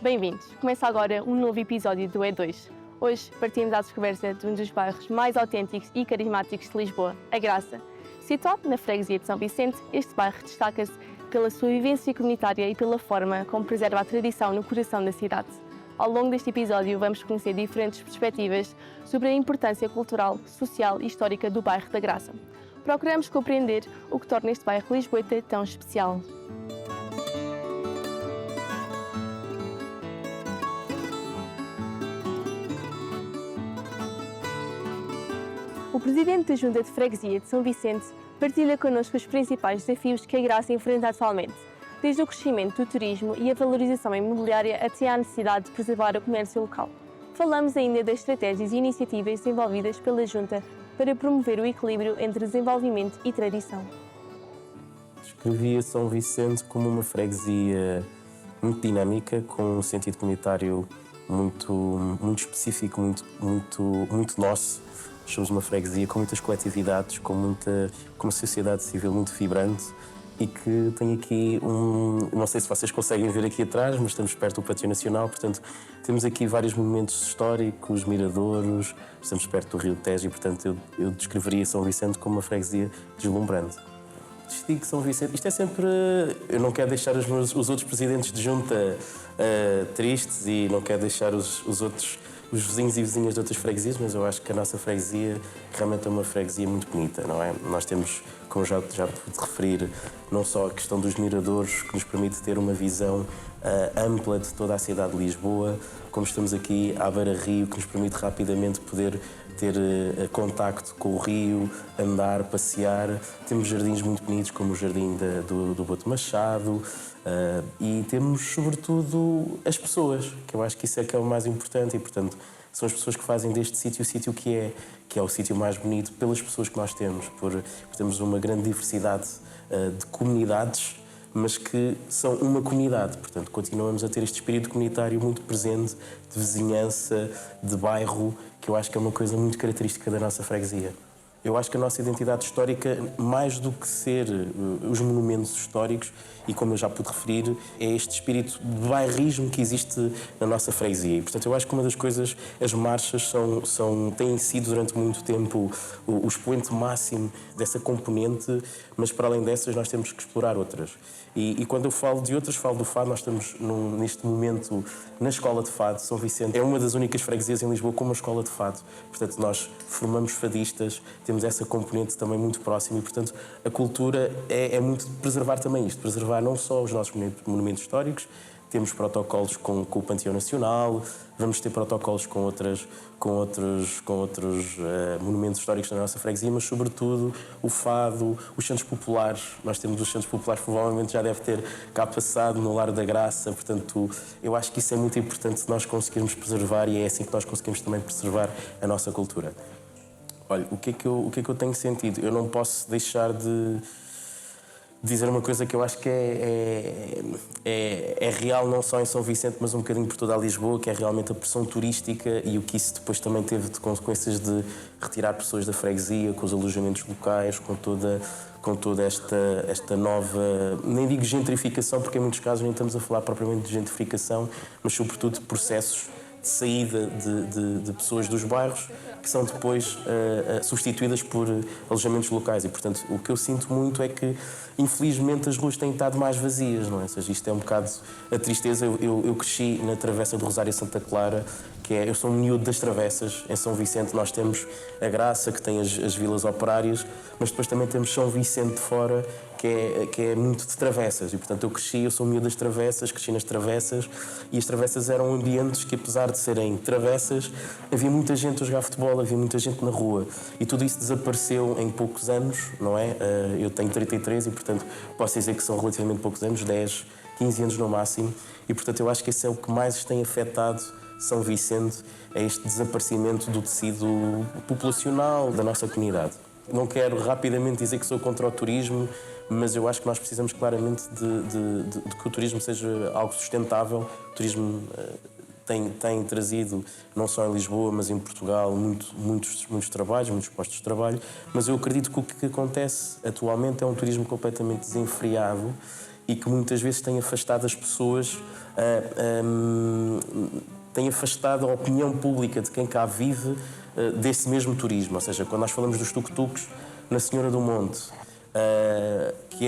Bem-vindos! Começa agora um novo episódio do E2. Hoje partimos à descoberta de um dos bairros mais autênticos e carismáticos de Lisboa, a Graça. Situado na freguesia de São Vicente, este bairro destaca-se pela sua vivência comunitária e pela forma como preserva a tradição no coração da cidade. Ao longo deste episódio vamos conhecer diferentes perspectivas sobre a importância cultural, social e histórica do bairro da Graça. Procuramos compreender o que torna este bairro lisboeta tão especial. O presidente da Junta de Freguesia de São Vicente partilha connosco os principais desafios que a Graça enfrenta atualmente, desde o crescimento do turismo e a valorização imobiliária até à necessidade de preservar o comércio local. Falamos ainda das estratégias e iniciativas desenvolvidas pela Junta para promover o equilíbrio entre desenvolvimento e tradição. Descrevia São Vicente como uma freguesia muito dinâmica, com um sentido comunitário muito específico, muito nosso. Somos uma freguesia com muitas coletividades, com uma sociedade civil muito vibrante e que tem aqui não sei se vocês conseguem ver aqui atrás, mas estamos perto do Pátio Nacional, portanto temos aqui vários monumentos históricos, miradouros, estamos perto do Rio Tejo e, portanto, eu descreveria São Vicente como uma freguesia deslumbrante. Digo São Vicente, isto é sempre... Eu não quero deixar os outros presidentes de junta tristes e não quero deixar os vizinhos e vizinhas de outras freguesias, mas eu acho que a nossa freguesia realmente é uma freguesia muito bonita, não é? Nós temos, como já pude referir, não só a questão dos miradouros, que nos permite ter uma visão ampla de toda a cidade de Lisboa, como estamos aqui à beira-rio, que nos permite rapidamente poder ter contacto com o rio, andar, passear. Temos jardins muito bonitos, como o jardim do Boto Machado, e temos, sobretudo, as pessoas, que eu acho que isso é que é o mais importante e, portanto, são as pessoas que fazem deste sítio o sítio que é o sítio mais bonito pelas pessoas que nós temos, por temos uma grande diversidade de comunidades, mas que são uma comunidade. Portanto, continuamos a ter este espírito comunitário muito presente, de vizinhança, de bairro, que eu acho que é uma coisa muito característica da nossa freguesia. Eu acho que a nossa identidade histórica, mais do que ser os monumentos históricos, e como eu já pude referir, é este espírito de bairrismo que existe na nossa freguesia. E, portanto, eu acho que uma das coisas, as marchas têm sido durante muito tempo o expoente máximo dessa componente, mas para além dessas nós temos que explorar outras. E quando eu falo de outras, falo do fado. Nós estamos neste momento na Escola de Fado. São Vicente é uma das únicas freguesias em Lisboa com uma escola de fado. Portanto, nós formamos fadistas, temos essa componente também muito próxima e, portanto, a cultura é muito de preservar também isto, preservar não só os nossos monumentos históricos. Temos protocolos com o Panteão Nacional, vamos ter protocolos com outros monumentos históricos da nossa freguesia, mas, sobretudo, o fado, os Santos Populares. Nós temos os Santos Populares, provavelmente já deve ter cá passado no Lar da Graça. Portanto, eu acho que isso é muito importante nós conseguirmos preservar e é assim que nós conseguimos também preservar a nossa cultura. Olha, o que é que eu tenho sentido? Eu não posso deixar de dizer uma coisa que eu acho que é real não só em São Vicente, mas um bocadinho por toda a Lisboa, que é realmente a pressão turística e o que isso depois também teve de consequências de retirar pessoas da freguesia, com os alojamentos locais, com toda esta nova, nem digo gentrificação, porque em muitos casos nem estamos a falar propriamente de gentrificação, mas sobretudo de processos de saída de pessoas dos bairros que são depois substituídas por alojamentos locais. E, portanto, o que eu sinto muito é que, infelizmente, as ruas têm estado mais vazias, não é? Ou seja, isto é um bocado a tristeza. Eu cresci na Travessa do Rosário Santa Clara, eu sou um miúdo das travessas. Em São Vicente nós temos a Graça, que tem as vilas operárias, mas depois também temos São Vicente de Fora, que é muito de travessas. E, portanto, eu sou um miúdo das travessas, cresci nas travessas, e as travessas eram ambientes que, apesar de serem travessas, havia muita gente a jogar futebol, havia muita gente na rua. E tudo isso desapareceu em poucos anos, não é? Eu tenho 33 e, portanto, posso dizer que são relativamente poucos anos, 10, 15 anos no máximo. E, portanto, eu acho que esse é o que mais tem afetado São Vicente, é este desaparecimento do tecido populacional da nossa comunidade. Não quero rapidamente dizer que sou contra o turismo, mas eu acho que nós precisamos claramente de que o turismo seja algo sustentável. O turismo tem trazido, não só em Lisboa, mas em Portugal, muitos trabalhos, muitos postos de trabalho, mas eu acredito que o que acontece atualmente é um turismo completamente desenfreado e que muitas vezes tem afastado as pessoas, tem afastado a opinião pública de quem cá vive desse mesmo turismo. Ou seja, quando nós falamos dos tuk-tuks na Senhora do Monte, que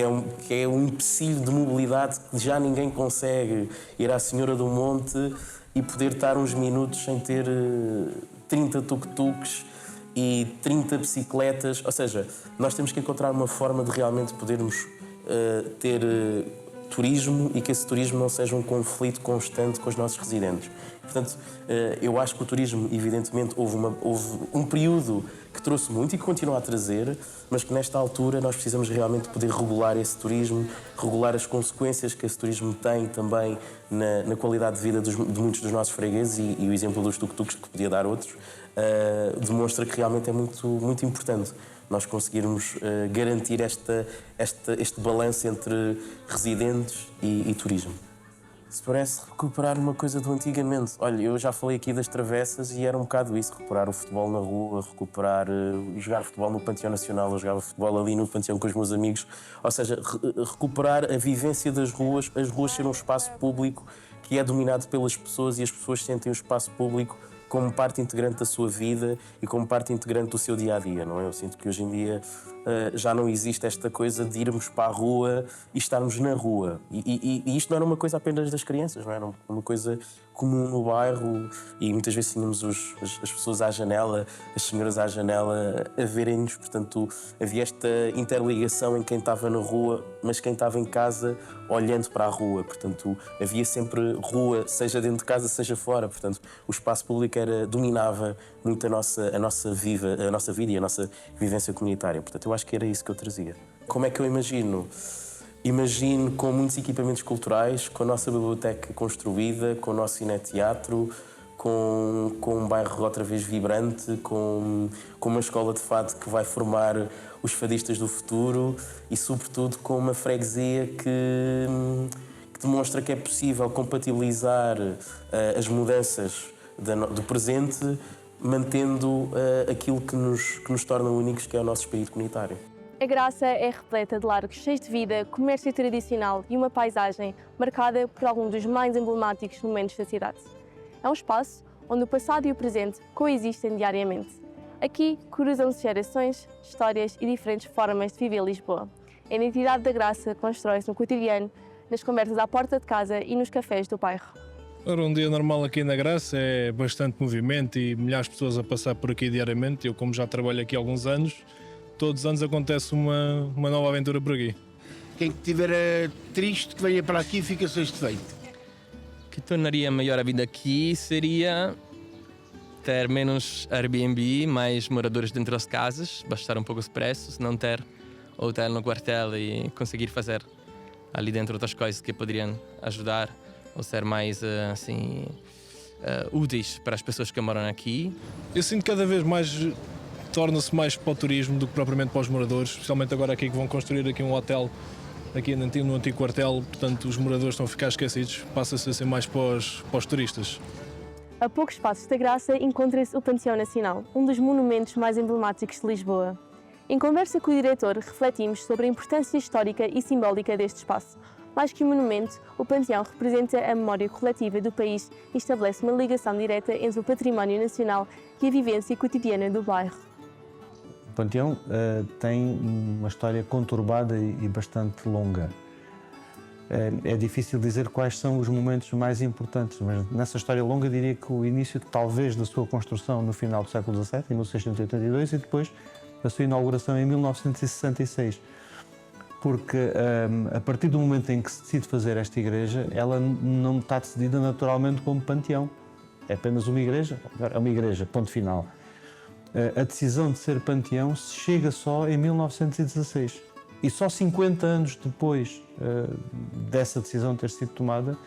é um empecilho de mobilidade que já ninguém consegue ir à Senhora do Monte e poder estar uns minutos sem ter 30 tuk-tuks e 30 bicicletas. Ou seja, nós temos que encontrar uma forma de realmente podermos ter turismo e que esse turismo não seja um conflito constante com os nossos residentes. Portanto, eu acho que o turismo, evidentemente, houve um período que trouxe muito e que continua a trazer, mas que nesta altura nós precisamos realmente poder regular esse turismo, regular as consequências que esse turismo tem também na qualidade de vida de muitos dos nossos fregueses, e o exemplo dos tuk-tuks, que podia dar outros, demonstra que realmente é muito, muito importante nós conseguirmos garantir este balanço entre residentes e turismo. Se parece recuperar uma coisa do antigamente. Olha, eu já falei aqui das travessas e era um bocado isso, recuperar o futebol na rua, jogar futebol no Panteão Nacional. Eu jogava futebol ali no Panteão com os meus amigos. Ou seja, recuperar a vivência das ruas, as ruas serem um espaço público que é dominado pelas pessoas e as pessoas sentem o espaço público como parte integrante da sua vida e como parte integrante do seu dia-a-dia, não é? Eu sinto que hoje em dia já não existe esta coisa de irmos para a rua e estarmos na rua. E isto não era uma coisa apenas das crianças, não era uma coisa comum no bairro, e muitas vezes tínhamos as pessoas à janela, as senhoras à janela a verem-nos. Portanto, havia esta interligação em quem estava na rua, mas quem estava em casa olhando para a rua. Portanto, havia sempre rua, seja dentro de casa, seja fora. Portanto, o espaço público dominava muito a nossa vida e a nossa vivência comunitária. Portanto, eu acho que era isso que eu trazia. Como é que eu imagino? Imagino com muitos equipamentos culturais, com a nossa biblioteca construída, com o nosso cineteatro, com um bairro outra vez vibrante, com uma escola de fado que vai formar os fadistas do futuro e, sobretudo, com uma freguesia que demonstra que é possível compatibilizar as mudanças do presente, mantendo aquilo que nos torna únicos, que é o nosso espírito comunitário. A Graça é repleta de largos cheios de vida, comércio tradicional e uma paisagem marcada por alguns dos mais emblemáticos momentos da cidade. É um espaço onde o passado e o presente coexistem diariamente. Aqui cruzam-se gerações, histórias e diferentes formas de viver Lisboa. A identidade da Graça constrói-se no cotidiano, nas conversas à porta de casa e nos cafés do bairro. Ora, um dia normal aqui na Graça é bastante movimento e milhares de pessoas a passar por aqui diariamente. Eu, como já trabalho aqui há alguns anos, todos os anos acontece uma nova aventura por aqui. Quem estiver triste, que venha para aqui e fica satisfeito. O que tornaria melhor a vida aqui seria ter menos Airbnb, mais moradores dentro das casas, baixar um pouco os preços, não ter hotel no quartel e conseguir fazer ali dentro outras coisas que poderiam ajudar ou ser mais úteis para as pessoas que moram aqui. Eu sinto que cada vez mais torna-se mais para o turismo do que propriamente para os moradores, especialmente agora aqui que vão construir aqui um hotel aqui no antigo quartel, portanto os moradores estão a ficar esquecidos, passa-se a ser mais para os turistas. A poucos passos da Graça encontra-se o Panteão Nacional, um dos monumentos mais emblemáticos de Lisboa. Em conversa com o diretor, refletimos sobre a importância histórica e simbólica deste espaço. Mais que um monumento, o Panteão representa a memória coletiva do país e estabelece uma ligação direta entre o património nacional e a vivência cotidiana do bairro. O Panteão tem uma história conturbada e bastante longa. É difícil dizer quais são os momentos mais importantes, mas nessa história longa diria que o início, talvez, da sua construção no final do século XVII, em 1682, e depois a sua inauguração em 1966. Porque a partir do momento em que se decide fazer esta igreja, ela não está decidida naturalmente como panteão. É apenas uma igreja, ponto final. A decisão de ser panteão se chega só em 1916. E só 50 anos depois dessa decisão ter sido tomada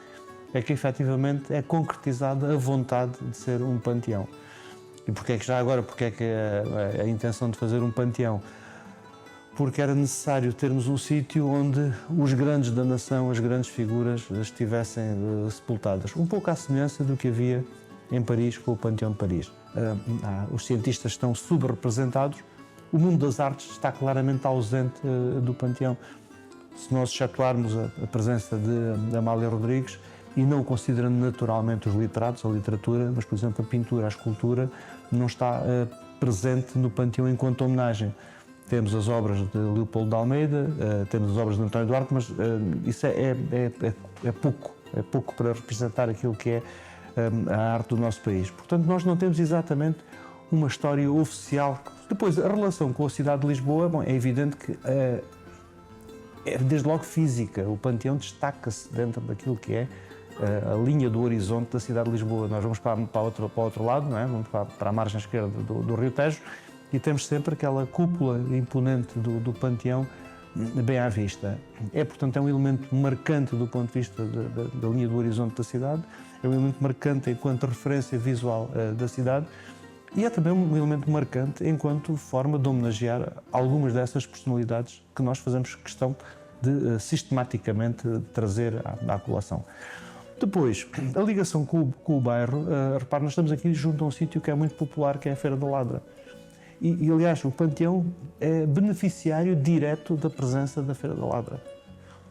é que efetivamente é concretizada a vontade de ser um panteão. E porquê é que a intenção de fazer um panteão? Porque era necessário termos um sítio onde os grandes da nação, as grandes figuras, estivessem sepultadas. Um pouco à semelhança do que havia em Paris com o Panteão de Paris. Os cientistas estão subrepresentados, o mundo das artes está claramente ausente do Panteão. Se nós excetuarmos a presença de Amália Rodrigues e não considerando naturalmente os literatos, a literatura, mas, por exemplo, a pintura, a escultura, não está presente no panteão enquanto homenagem. Temos as obras de Leopoldo de Almeida, temos as obras de António Duarte, mas isso é pouco para representar aquilo que é a arte do nosso país. Portanto, nós não temos exatamente uma história oficial. Depois, a relação com a cidade de Lisboa, bom, é evidente que é desde logo física. O panteão destaca-se dentro daquilo que é a linha do horizonte da cidade de Lisboa. Nós vamos para o outro lado, não é? Vamos para a margem esquerda do Rio Tejo e temos sempre aquela cúpula imponente do panteão bem à vista. Portanto, é um elemento marcante do ponto de vista da linha do horizonte da cidade, é um elemento marcante enquanto referência visual da cidade e é também um elemento marcante enquanto forma de homenagear algumas dessas personalidades que nós fazemos questão de sistematicamente trazer à colação. Depois, a ligação com o bairro, repare, nós estamos aqui junto a um sítio que é muito popular, que é a Feira da Ladra. E aliás, o Panteão é beneficiário direto da presença da Feira da Ladra.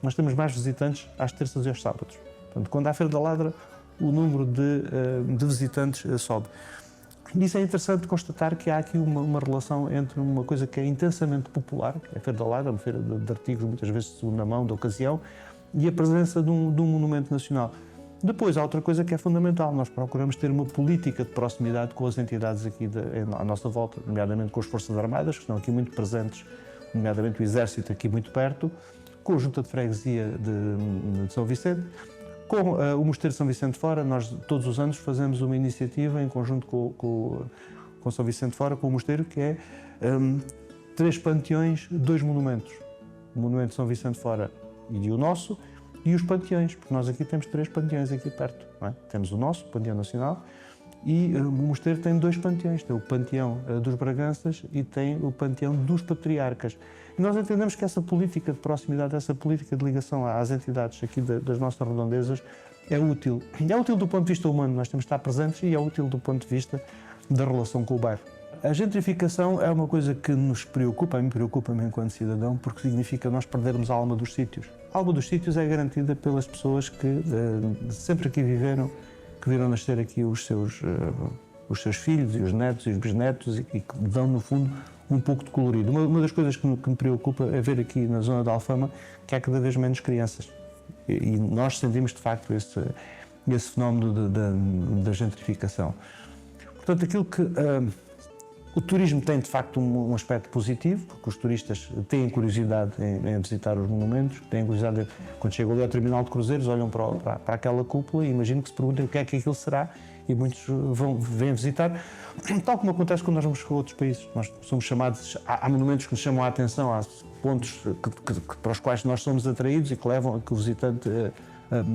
Nós temos mais visitantes às terças e aos sábados. Portanto, quando há a Feira da Ladra, o número de visitantes sobe. E isso é interessante constatar que há aqui uma relação entre uma coisa que é intensamente popular, que é a Feira da Ladra, uma feira de artigos muitas vezes de segunda mão, de ocasião, e a presença de um monumento nacional. Depois, há outra coisa que é fundamental, nós procuramos ter uma política de proximidade com as entidades aqui à nossa volta, nomeadamente com as Forças Armadas, que estão aqui muito presentes, nomeadamente o Exército aqui muito perto, com a Junta de Freguesia de São Vicente, com o Mosteiro de São Vicente de Fora. Nós todos os anos fazemos uma iniciativa em conjunto com São Vicente de Fora, com o Mosteiro, que é 3 panteões, 2 monumentos. O Monumento de São Vicente de Fora e o nosso, e os panteões, porque nós aqui temos 3 panteões aqui perto, não é? Temos o nosso, o Panteão Nacional, e o Mosteiro tem 2 panteões, tem o Panteão dos Braganças e tem o Panteão dos Patriarcas. E nós entendemos que essa política de proximidade, essa política de ligação às entidades aqui das nossas redondezas é útil. É útil do ponto de vista humano, nós temos de estar presentes, e é útil do ponto de vista da relação com o bairro. A gentrificação é uma coisa que nos preocupa, a mim preocupa-me enquanto cidadão, porque significa nós perdermos a alma dos sítios. A alma dos sítios é garantida pelas pessoas que sempre aqui viveram, que viram nascer aqui os seus filhos e os netos e os bisnetos, e que dão, no fundo, um pouco de colorido. Uma das coisas que me preocupa é ver aqui na zona de Alfama que há cada vez menos crianças. E nós sentimos, de facto, esse fenómeno da gentrificação. Portanto, aquilo que... O turismo tem, de facto, um aspecto positivo, porque os turistas têm curiosidade em visitar os monumentos, têm curiosidade, quando chegam ali ao terminal de cruzeiros, olham para aquela cúpula e imagino que se perguntem o que é que aquilo será, e muitos vêm visitar, tal como acontece quando nós vamos a outros países. Nós somos chamados, há monumentos que nos chamam a atenção, há pontos para os quais nós somos atraídos e que levam a que o visitante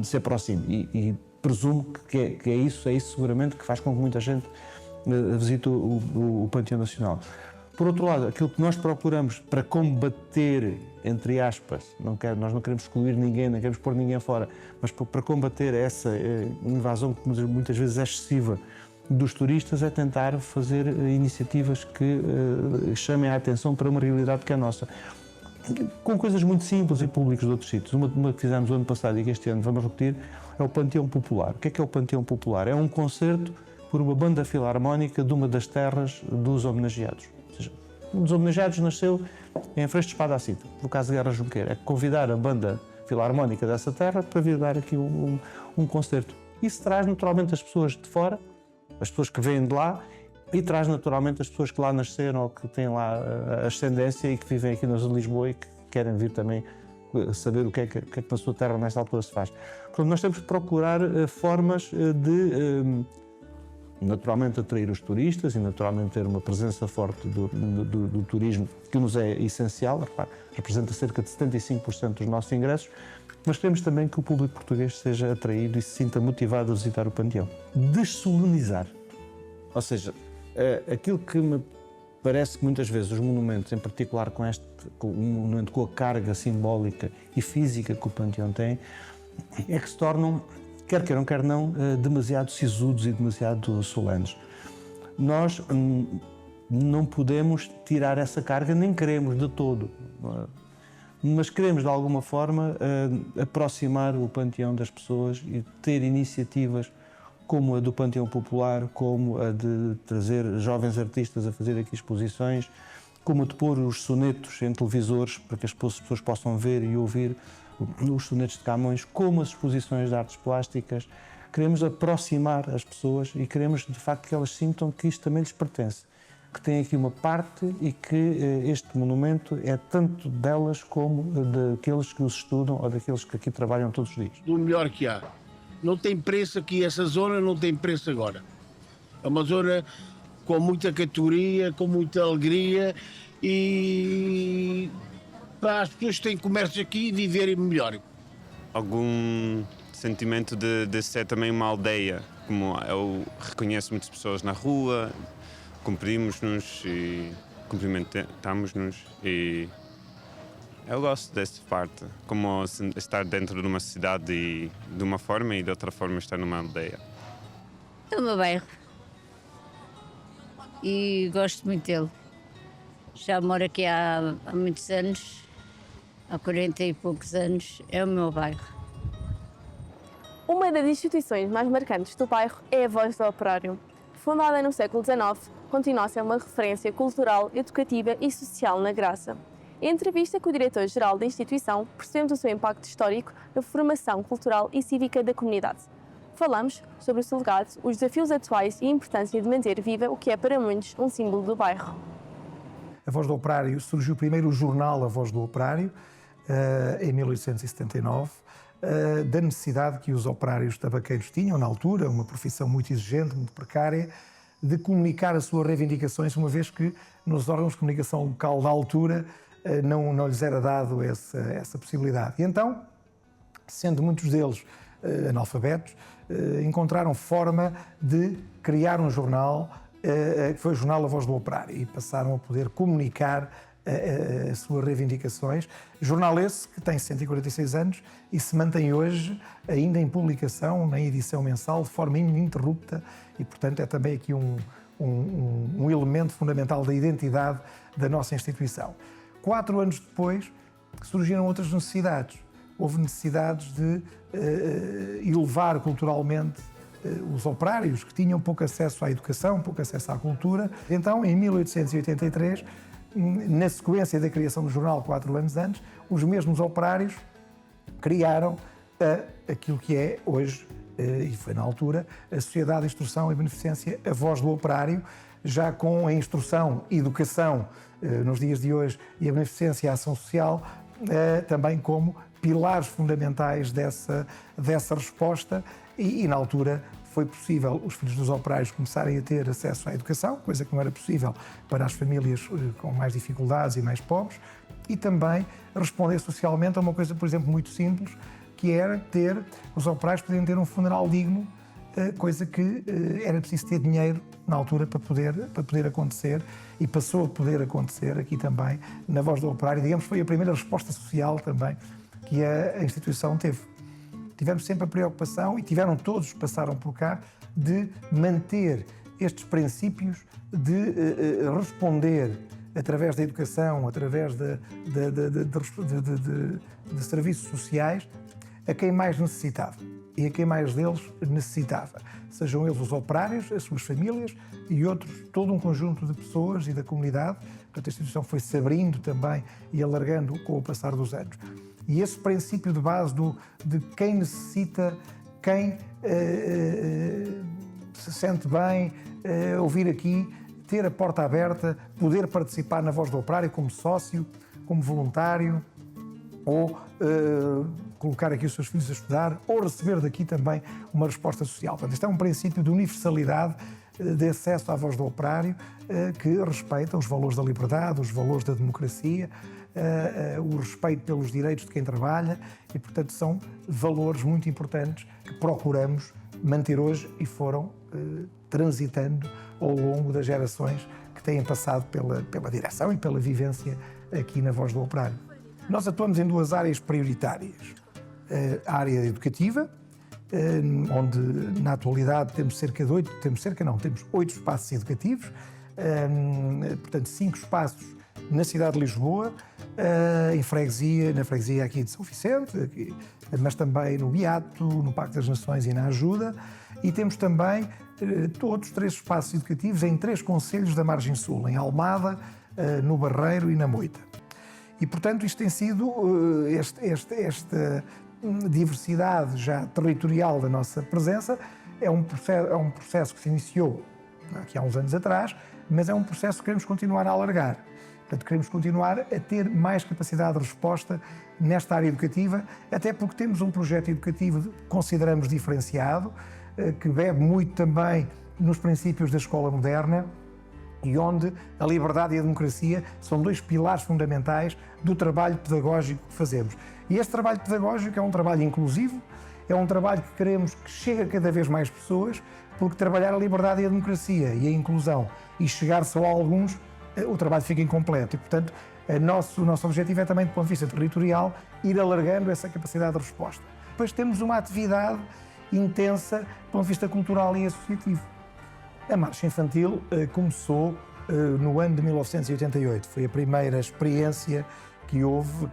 se aproxime. E presumo que é isso seguramente que faz com que muita gente visite o Panteão Nacional. Por outro lado, aquilo que nós procuramos para combater, entre aspas, nós não queremos excluir ninguém, não queremos pôr ninguém fora, mas para combater essa invasão que muitas vezes é excessiva dos turistas, é tentar fazer iniciativas que chamem a atenção para uma realidade que é nossa. Com coisas muito simples e públicas de outros sítios. Uma que fizemos o ano passado e que este ano vamos repetir é o Panteão Popular. O que é o Panteão Popular? É um concerto por uma banda filarmónica de uma das terras dos homenageados. Ou seja, um dos homenageados nasceu em Freixo de Espada à Cinta, no caso de Guerra Junqueira. É convidar a banda filarmónica dessa terra para vir dar aqui um concerto. Isso traz naturalmente as pessoas de fora, as pessoas que vêm de lá, e traz naturalmente as pessoas que lá nasceram ou que têm lá a ascendência e que vivem aqui na zona de Lisboa e que querem vir também saber o que é que na sua terra nesta altura se faz. Portanto, nós temos que procurar formas de naturalmente atrair os turistas e naturalmente ter uma presença forte do turismo, que nos é essencial. Repare, representa cerca de 75% dos nossos ingressos, mas queremos também que o público português seja atraído e se sinta motivado a visitar o Panteão. Dessolenizar, ou seja, aquilo que me parece que muitas vezes os monumentos, em particular com o monumento com a carga simbólica e física que o Panteão tem, é que se tornam, quer queiram, quer não, demasiado sisudos e demasiado solenes. Nós não podemos tirar essa carga, nem queremos de todo. mas queremos de alguma forma aproximar o Panteão das pessoas e ter iniciativas como a do Panteão Popular, como a de trazer jovens artistas a fazer aqui exposições, como a de pôr os sonetos em televisores para que as pessoas possam ver e ouvir os sonetos de Camões, como as exposições de artes plásticas. Queremos aproximar as pessoas e queremos, de facto, que elas sintam que isto também lhes pertence, que tem aqui uma parte e que este monumento é tanto delas como daqueles que os estudam ou daqueles que aqui trabalham todos os dias. Do melhor que há. Não tem preço aqui, essa zona não tem preço agora. É uma zona com muita categoria, com muita alegria e para as pessoas que têm comércio aqui viverem melhor. Algum sentimento de ser também uma aldeia, como eu reconheço muitas pessoas na rua, cumprimos-nos e cumprimentamos-nos e eu gosto dessa parte, como estar dentro de uma cidade e de uma forma e de outra forma estar numa aldeia. É o meu bairro e gosto muito dele. Já moro aqui há muitos anos, há 40 e poucos anos, é o meu bairro. Uma das instituições mais marcantes do bairro é a Voz do Operário. Fundada no século XIX, continua a ser uma referência cultural, educativa e social na Graça. Em entrevista com o diretor-geral da instituição, percebemos o seu impacto histórico na formação cultural e cívica da comunidade. Falamos sobre o seu legado, os desafios atuais e a importância de manter viva o que é para muitos um símbolo do bairro. A Voz do Operário surgiu primeiro o jornal A Voz do Operário, em 1879, da necessidade que os operários tabaqueiros tinham, na altura, uma profissão muito exigente, muito precária, de comunicar as suas reivindicações, uma vez que nos órgãos de comunicação local da altura não lhes era dado essa possibilidade. E então, sendo muitos deles analfabetos, encontraram forma de criar um jornal, que foi o jornal A Voz do Operário, e passaram a poder comunicar as suas reivindicações. Jornal esse que tem 146 anos e se mantém hoje ainda em publicação, na edição mensal, de forma ininterrupta e, portanto, é também aqui um elemento fundamental da identidade da nossa instituição. 4 anos depois surgiram outras necessidades. Houve necessidades de elevar culturalmente os operários que tinham pouco acesso à educação, pouco acesso à cultura. Então, em 1883, na sequência da criação do jornal, 4 anos antes, os mesmos operários criaram aquilo que é hoje, e foi na altura, a Sociedade de Instrução e Beneficência A Voz do Operário, já com a instrução e educação nos dias de hoje e a beneficência e a ação social também como pilares fundamentais dessa resposta e na altura foi possível os filhos dos operários começarem a ter acesso à educação, coisa que não era possível para as famílias com mais dificuldades e mais pobres, e também responder socialmente a uma coisa, por exemplo, muito simples, que era os operários podiam ter um funeral digno, coisa que era preciso ter dinheiro na altura para poder acontecer, e passou a poder acontecer aqui também na Voz do Operário. Digamos que foi a primeira resposta social também que a instituição teve. Tivemos sempre a preocupação, e todos passaram por cá, de manter estes princípios de responder através da educação, através de serviços sociais, a quem mais necessitava e a quem mais deles necessitava. Sejam eles os operários, as suas famílias e outros, todo um conjunto de pessoas e da comunidade. Portanto, a instituição foi-se abrindo também e alargando com o passar dos anos. E esse princípio de base de quem necessita, quem se sente bem, ouvir aqui, ter a porta aberta, poder participar na Voz do Operário como sócio, como voluntário, ou colocar aqui os seus filhos a estudar, ou receber daqui também uma resposta social. Portanto, este é um princípio de universalidade, de acesso à Voz do Operário, que respeita os valores da liberdade, os valores da democracia, o respeito pelos direitos de quem trabalha e, portanto, são valores muito importantes que procuramos manter hoje e foram transitando ao longo das gerações que têm passado pela direção e pela vivência aqui na Voz do Operário. Nós atuamos em 2 áreas prioritárias. A área educativa, onde na atualidade temos 8 espaços educativos, portanto 5 espaços na cidade de Lisboa, na freguesia aqui de São Vicente, mas também no Beato, no Parque das Nações e na Ajuda. E temos também todos 3 espaços educativos em 3 concelhos da Margem Sul, em Almada, no Barreiro e na Moita. E, portanto, isto tem sido, esta diversidade já territorial da nossa presença, é um processo que se iniciou aqui há uns anos atrás, mas é um processo que queremos continuar a alargar. Portanto, queremos continuar a ter mais capacidade de resposta nesta área educativa, até porque temos um projeto educativo que consideramos diferenciado, que bebe muito também nos princípios da escola moderna e onde a liberdade e a democracia são 2 pilares fundamentais do trabalho pedagógico que fazemos. E este trabalho pedagógico é um trabalho inclusivo, é um trabalho que queremos que chegue a cada vez mais pessoas, porque trabalhar a liberdade e a democracia e a inclusão e chegar só a alguns, o trabalho fica incompleto. E, portanto, o nosso objetivo é também, do ponto de vista territorial, ir alargando essa capacidade de resposta. Depois temos uma atividade intensa do ponto de vista cultural e associativo. A Marcha Infantil começou no ano de 1988. Foi a primeira experiência que houve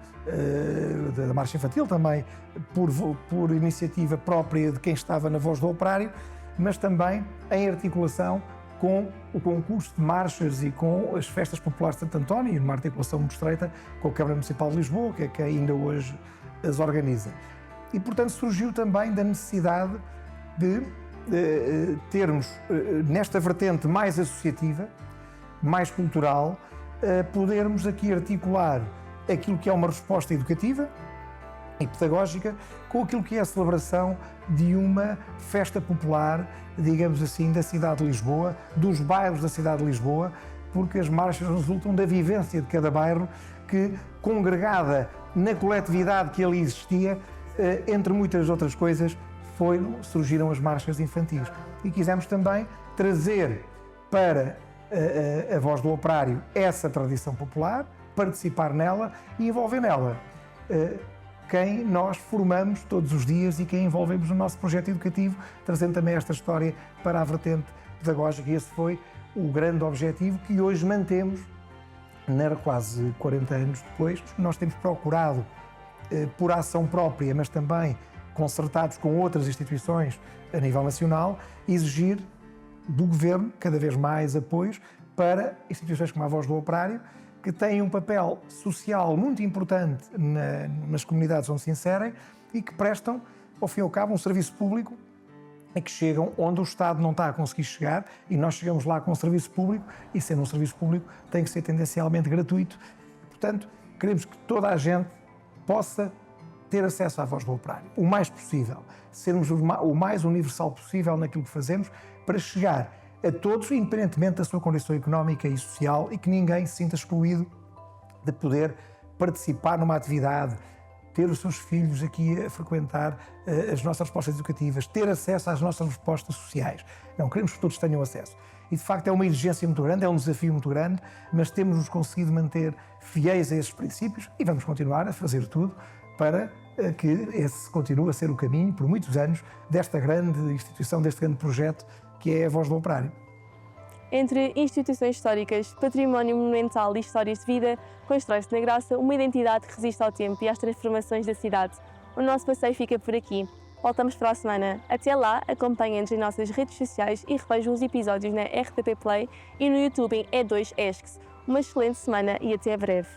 da Marcha Infantil, também por iniciativa própria de quem estava na Voz do Operário, mas também em articulação com o concurso de marchas e com as festas populares de Santo António, numa articulação muito estreita com a Câmara Municipal de Lisboa, que é que ainda hoje as organiza. E, portanto, surgiu também da necessidade de termos, nesta vertente mais associativa, mais cultural, podermos aqui articular aquilo que é uma resposta educativa e pedagógica com aquilo que é a celebração de uma festa popular, digamos assim, da cidade de Lisboa, dos bairros da cidade de Lisboa, porque as marchas resultam da vivência de cada bairro que, congregada na coletividade que ali existia, entre muitas outras coisas, surgiram as marchas infantis. E quisemos também trazer para a Voz do Operário essa tradição popular, participar nela e envolver nela quem nós formamos todos os dias e quem envolvemos no nosso projeto educativo, trazendo também esta história para a vertente pedagógica. E esse foi o grande objetivo que hoje mantemos, quase 40 anos depois. Nós temos procurado, por ação própria, mas também concertados com outras instituições a nível nacional, exigir do Governo cada vez mais apoios para instituições como a Voz do Operário, que têm um papel social muito importante nas comunidades onde se inserem e que prestam, ao fim e ao cabo, um serviço público e que chegam onde o Estado não está a conseguir chegar, e nós chegamos lá com um serviço público, e sendo um serviço público tem que ser tendencialmente gratuito. Portanto, queremos que toda a gente possa ter acesso à Voz do Operário, o mais possível, sermos o mais universal possível naquilo que fazemos, para chegar a todos, independentemente da sua condição económica e social, e que ninguém se sinta excluído de poder participar numa atividade, ter os seus filhos aqui a frequentar as nossas respostas educativas, ter acesso às nossas respostas sociais. Não, queremos que todos tenham acesso. E, de facto, é uma exigência muito grande, é um desafio muito grande, mas temos-nos conseguido manter fiéis a esses princípios e vamos continuar a fazer tudo para que esse continue a ser o caminho, por muitos anos, desta grande instituição, deste grande projeto que é a Voz do Operário. Entre instituições históricas, património monumental e histórias de vida, constrói-se na Graça uma identidade que resiste ao tempo e às transformações da cidade. O nosso passeio fica por aqui. Voltamos para a semana. Até lá, acompanhem-nos em nossas redes sociais e revejam os episódios na RTP Play e no YouTube em E2 ESCS. Uma excelente semana e até breve.